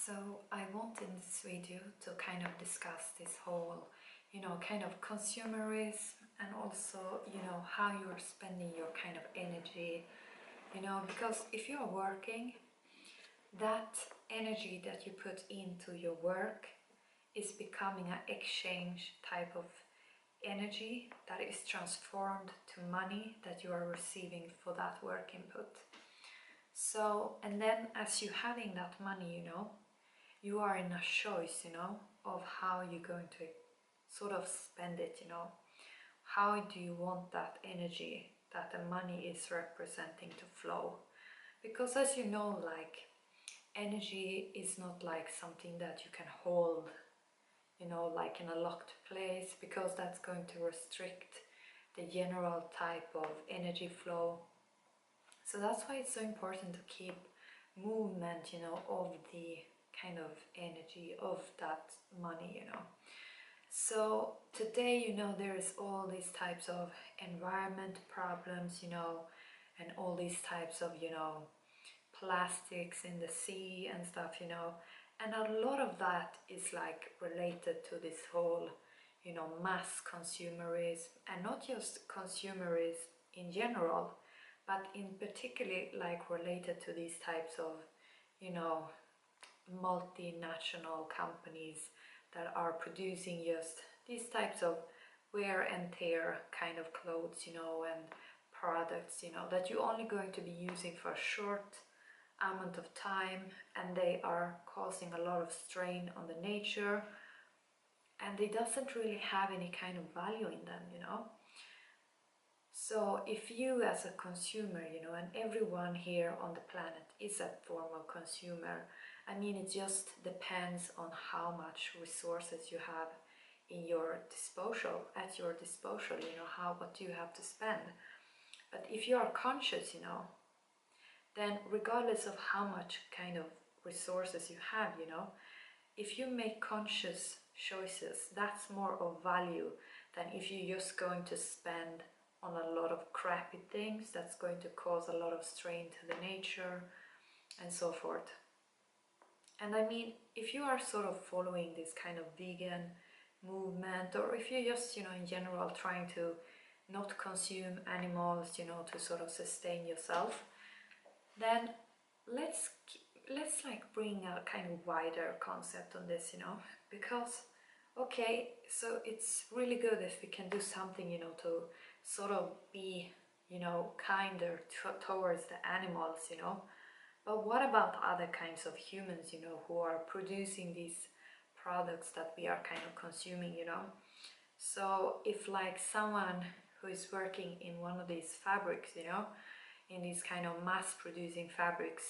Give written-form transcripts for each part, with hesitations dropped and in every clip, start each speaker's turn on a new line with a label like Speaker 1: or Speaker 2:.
Speaker 1: So I want in this video to kind of discuss this whole, kind of consumerism, and also, how you're spending your kind of energy, because if you're working, that energy that you put into your work is becoming an exchange type of energy that is transformed to money that you are receiving for that work input. So, and then as you're having that money, you are in a choice, of how you're going to sort of spend it, How do you want that energy that the money is representing to flow? Because as you know, like, energy is not like something that you can hold, like in a locked place, because that's going to restrict the general type of energy flow. So that's why it's so important to keep movement, of the kind of energy of that money, So today, there is all these types of environment problems, and all these types of, plastics in the sea and stuff, and a lot of that is like related to this whole, mass consumerism, and not just consumerism in general, but in particularly like related to these types of, multinational companies that are producing just these types of wear and tear kind of clothes, and products, that you're only going to be using for a short amount of time, and they are causing a lot of strain on the nature, and it doesn't really have any kind of value in them, So if you as a consumer, and everyone here on the planet is a form of consumer, I mean, it just depends on how much resources you have in your disposal, what you have to spend. But if you are conscious, then regardless of how much kind of resources you have, if you make conscious choices, that's more of value than if you're just going to spend on a lot of crappy things that's going to cause a lot of strain to the nature and so forth. And I mean, if you are sort of following this kind of vegan movement, or if you're just, in general trying to not consume animals, to sort of sustain yourself, then let's like bring a kind of wider concept on this, because okay, so it's really good if we can do something, to sort of be, kinder towards the animals, but what about other kinds of humans, who are producing these products that we are kind of consuming, So if like someone who is working in one of these fabrics, in these kind of mass producing fabrics,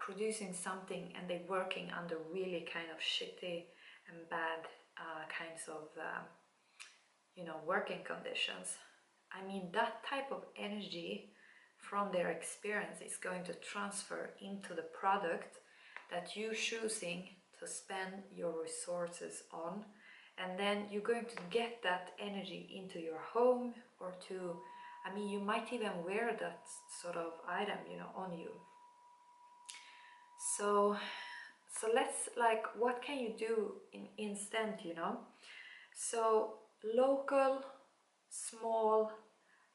Speaker 1: producing something, and they're working under really kind of shitty and bad kinds of, working conditions. I mean, that type of energy from their experience is going to transfer into the product that you're choosing to spend your resources on, and then you're going to get that energy into your home, or to, I mean, you might even wear that sort of item, on you. So let's, like, what can you do in instant, So local, small,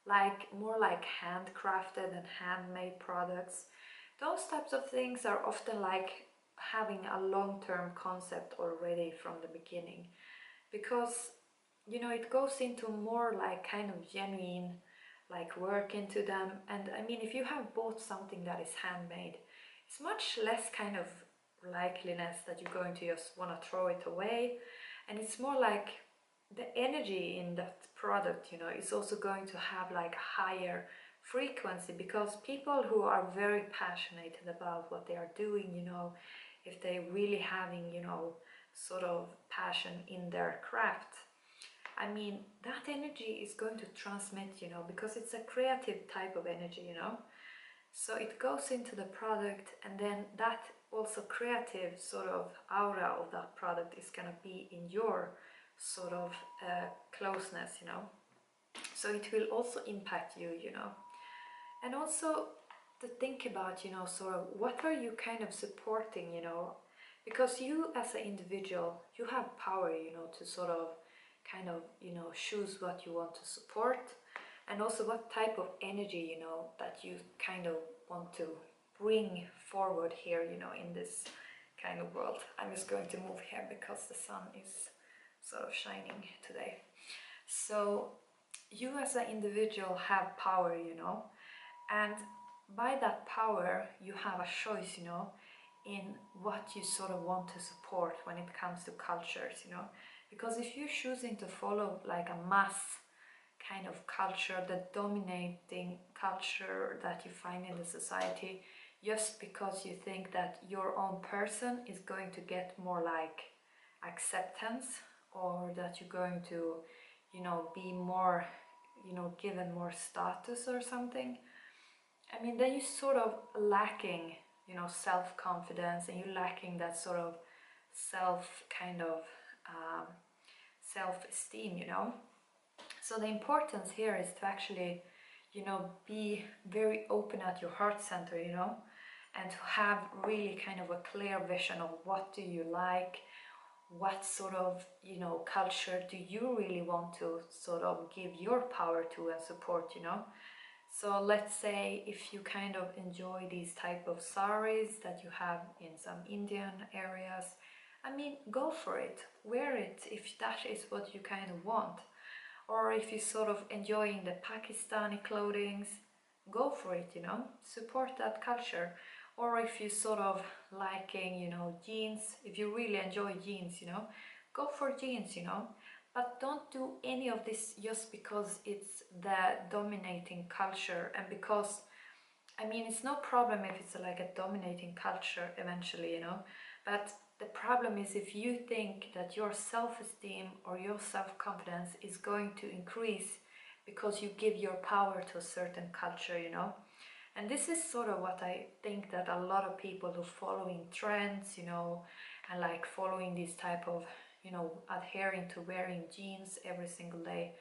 Speaker 1: like more like handcrafted and handmade products, those types of things are often like having a long-term concept already from the beginning, because it goes into more like kind of genuine like work into them. And I mean, if you have bought something that is handmade, it's much less kind of likeliness that you're going to just want to throw it away, and it's more like the energy in that product, is also going to have like a higher frequency, because people who are very passionate about what they are doing, if they're really having, sort of passion in their craft, I mean, that energy is going to transmit, because it's a creative type of energy, So it goes into the product, and then that also creative sort of aura of that product is gonna be in your sort of closeness, So it will also impact you, And also to think about, sort of what are you kind of supporting, because you as an individual, you have power, you know, to sort of kind of, you know, choose what you want to support, and also what type of energy, you know, that you kind of want to bring forward here, you know, in this kind of world. I'm just going to move here because the sun is sort of shining today. So you as an individual have power, you know, and by that power you have a choice, you know, in what you sort of want to support when it comes to cultures, you know, because if you're choosing to follow like a mass kind of culture, the dominating culture that you find in the society, just because you think that your own person is going to get more like acceptance, or that you're going to, you know, be more, you know, given more status or something, I mean, then you're sort of lacking, you know, self-confidence, and you're lacking that sort of self kind of um, self-esteem, you know. So the importance here is to actually, you know, be very open at your heart center, you know, and to have really kind of a clear vision of what do you like, what sort of, you know, culture do you really want to sort of give your power to and support, you know. So let's say if you kind of enjoy these type of saris that you have in some Indian areas, I mean, go for it, wear it if that is what you kind of want. Or if you're sort of enjoying the Pakistani clothings, go for it, you know, support that culture. Or if you sort of liking, you know, jeans, if you really enjoy jeans, you know, go for jeans, you know. But don't do any of this just because it's the dominating culture, and because, I mean, it's no problem if it's like a dominating culture eventually, you know, but the problem is if you think that your self-esteem or your self-confidence is going to increase because you give your power to a certain culture, you know. And this is sort of what I think that a lot of people who following trends, you know, and like following this type of, you know, adhering to wearing jeans every single day.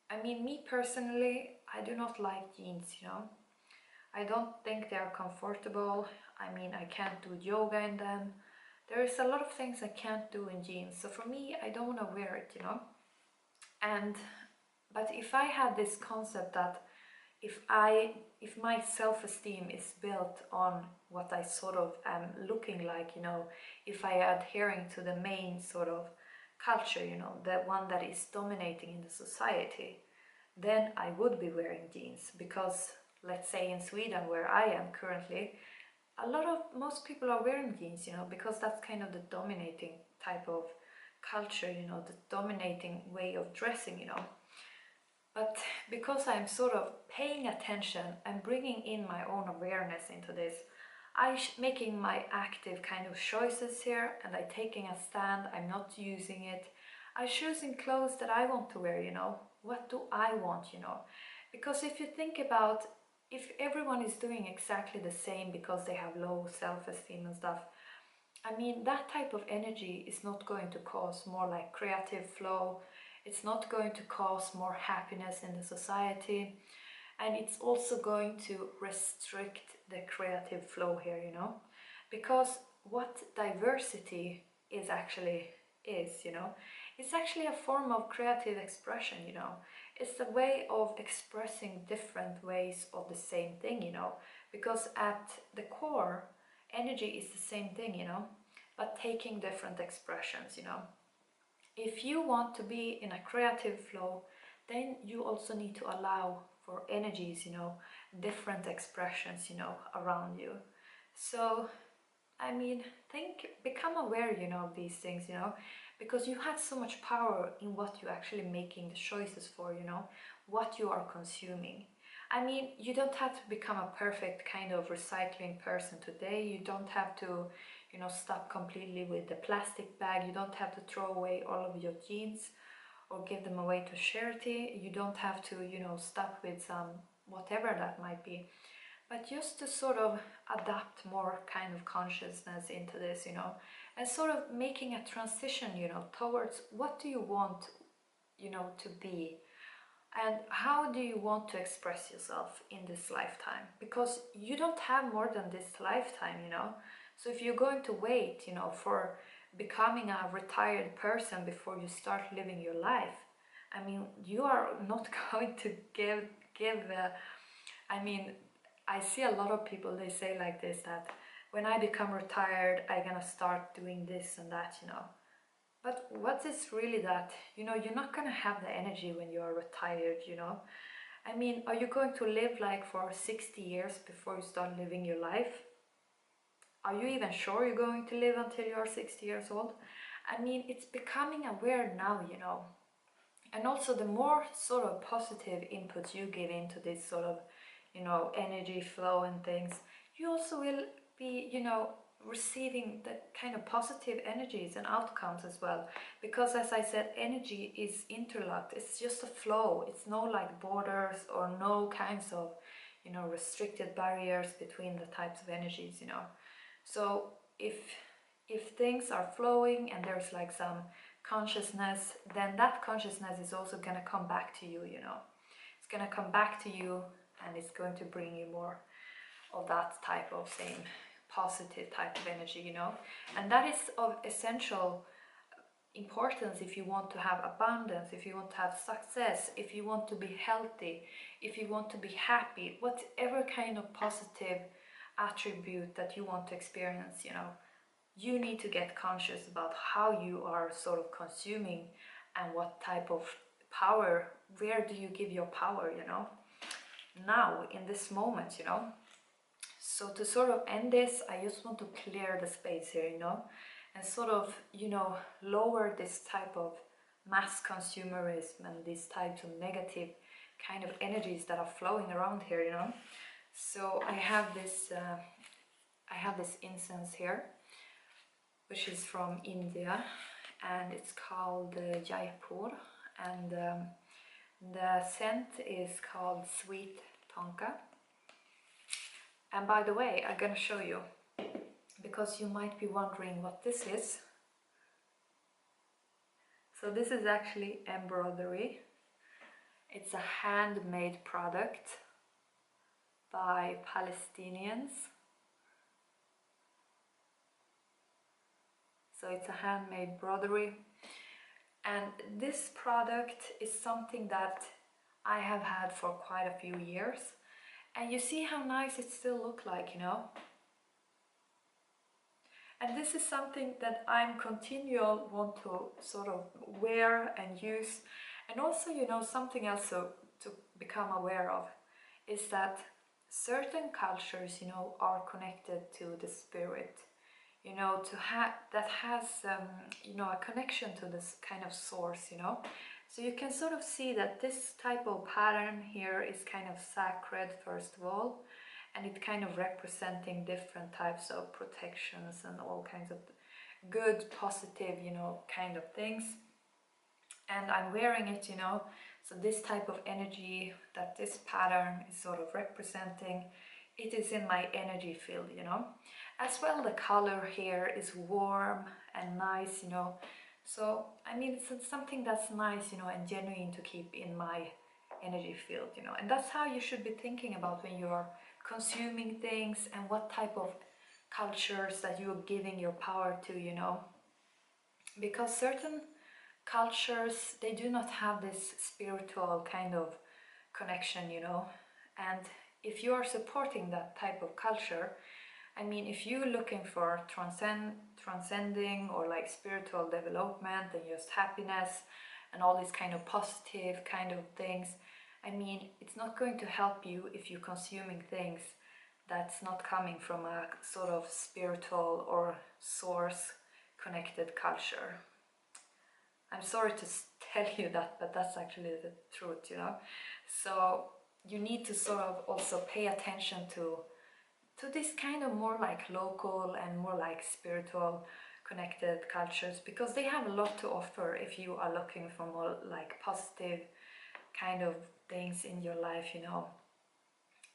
Speaker 1: I mean, me personally, I do not like jeans, you know. I don't think they are comfortable. I mean, I can't do yoga in them. There is a lot of things I can't do in jeans. So for me, I don't want to wear it, you know. And but if I had this concept that if my self-esteem is built on what I sort of am looking like, you know, if I adhering to the main sort of culture, you know, the one that is dominating in the society, then I would be wearing jeans. Because let's say in Sweden, where I am currently, most people are wearing jeans, you know, because that's kind of the dominating type of culture, you know, the dominating way of dressing, you know. But because I'm sort of paying attention and bringing in my own awareness into this, making my active kind of choices here, and I taking a stand, I'm not using it. I choosing clothes that I want to wear, you know. What do I want, you know? Because if you think about, if everyone is doing exactly the same because they have low self-esteem and stuff, I mean, that type of energy is not going to cause more like creative flow. It's not going to cause more happiness in the society. And it's also going to restrict the creative flow here, you know. Because what diversity is actually is, you know, it's actually a form of creative expression, you know. It's a way of expressing different ways of the same thing, you know. Because at the core, energy is the same thing, you know, but taking different expressions, you know. If you want to be in a creative flow, then you also need to allow for energies, you know, different expressions, you know, around you. So, I mean, become aware, you know, of these things, you know, because you have so much power in what you're actually making the choices for, you know, what you are consuming. I mean, you don't have to become a perfect kind of recycling person today. You don't have to, you know, stop completely with the plastic bag. You don't have to throw away all of your jeans or give them away to charity. You don't have to, you know, stop with some whatever that might be. But just to sort of adapt more kind of consciousness into this, you know, and sort of making a transition, you know, towards what do you want, you know, to be, and how do you want to express yourself in this lifetime, because you don't have more than this lifetime, you know. So if you're going to wait, you know, for becoming a retired person before you start living your life, I mean, you are not going to give I mean, I see a lot of people, they say like this, that when I become retired, I'm gonna start doing this and that, you know. But what is really that, you know, you're not gonna have the energy when you are retired, you know. I mean, are you going to live like for 60 years before you start living your life? Are you even sure you're going to live until you're 60 years old? I mean, it's becoming aware now, you know. And also the more sort of positive inputs you give into this sort of, you know, energy flow and things, you also will be, you know, receiving the kind of positive energies and outcomes as well. Because as I said, energy is interlocked. It's just a flow. It's no like borders or no kinds of, you know, restricted barriers between the types of energies, you know. So if things are flowing and there's like some consciousness, then that consciousness is also going to come back to you, you know. It's going to come back to you and it's going to bring you more of that type of same positive type of energy, you know. And that is of essential importance if you want to have abundance, if you want to have success, if you want to be healthy, if you want to be happy, whatever kind of positive attribute that you want to experience, you know. You need to get conscious about how you are sort of consuming and what type of power, where do you give your power, you know, now in this moment, you know. So to sort of end this, I just want to clear the space here, you know, and sort of, you know, lower this type of mass consumerism and these types of negative kind of energies that are flowing around here, you know. So I have this incense here, which is from India, and it's called Jaipur, and the scent is called Sweet Tonka. And by the way, I'm gonna show you, because you might be wondering what this is. So this is actually embroidery. It's a handmade product by Palestinians. So it's a handmade broderie, and this product is something that I have had for quite a few years, and you see how nice it still looks like, you know. And this is something that I'm continual want to sort of wear and use. And also, you know, something else to become aware of is that certain cultures, you know, are connected to the spirit, you know, that has you know, a connection to this kind of source, you know. So you can sort of see that this type of pattern here is kind of sacred, first of all, and it kind of representing different types of protections and all kinds of good, positive, you know, kind of things. And I'm wearing it, you know, so this type of energy that this pattern is sort of representing, it is in my energy field, you know. As well, the color here is warm and nice, you know. So, I mean, it's something that's nice, you know, and genuine to keep in my energy field, you know. And that's how you should be thinking about when you're consuming things and what type of cultures that you're giving your power to, you know. Because certain cultures, they do not have this spiritual kind of connection, you know. And if you are supporting that type of culture, I mean, if you're looking for transcending or like spiritual development and just happiness and all these kind of positive kind of things, I mean, it's not going to help you if you're consuming things that's not coming from a sort of spiritual or source connected culture. I'm sorry to tell you that, but that's actually the truth, you know. So you need to sort of also pay attention to this kind of more like local and more like spiritual connected cultures, because they have a lot to offer if you are looking for more like positive kind of things in your life, you know,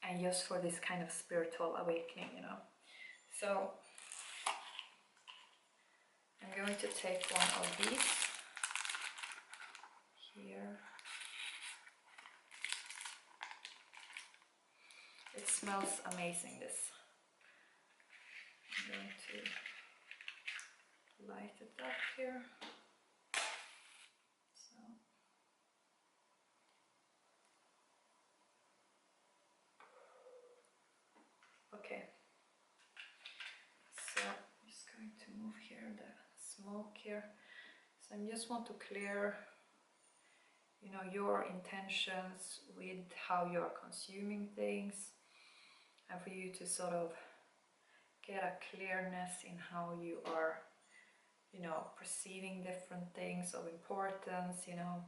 Speaker 1: and just for this kind of spiritual awakening, you know. So I'm going to take one of these here. It smells amazing, this. I'm going to light it up here. So okay, so I'm just going to move here the smoke here. So I just want to clear, you know, your intentions with how you're consuming things, and for you to sort of get a clearness in how you are, you know, perceiving different things of importance, you know,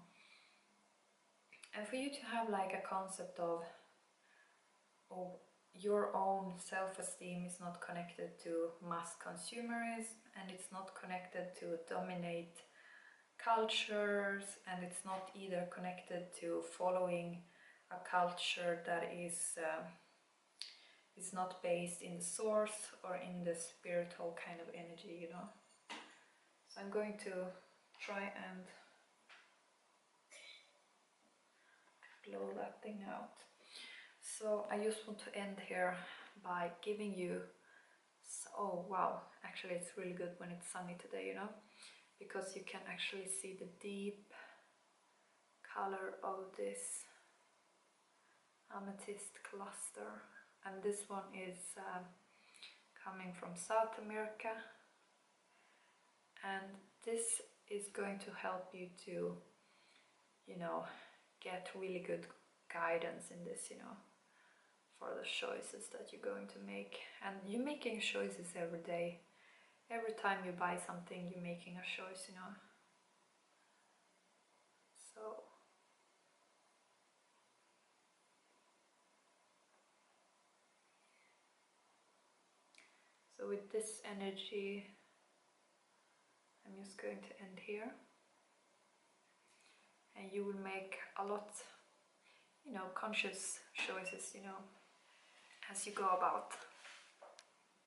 Speaker 1: and for you to have like a concept of your own self-esteem is not connected to mass consumerism, and it's not connected to dominate cultures, and it's not either connected to following a culture that is not based in the source or in the spiritual kind of energy, you know. So I'm going to try and blow that thing out. So I just want to end here by giving you, oh wow, actually it's really good when it's sunny today, you know, because you can actually see the deep color of this amethyst cluster, and this one is coming from South America, and this is going to help you to, you know, get really good guidance in this, you know, for the choices that you're going to make. And you're making choices every day. Every time you buy something, you're making a choice, you know. So with this energy, I'm just going to end here, and you will make a lot, you know, conscious choices, you know, as you go about.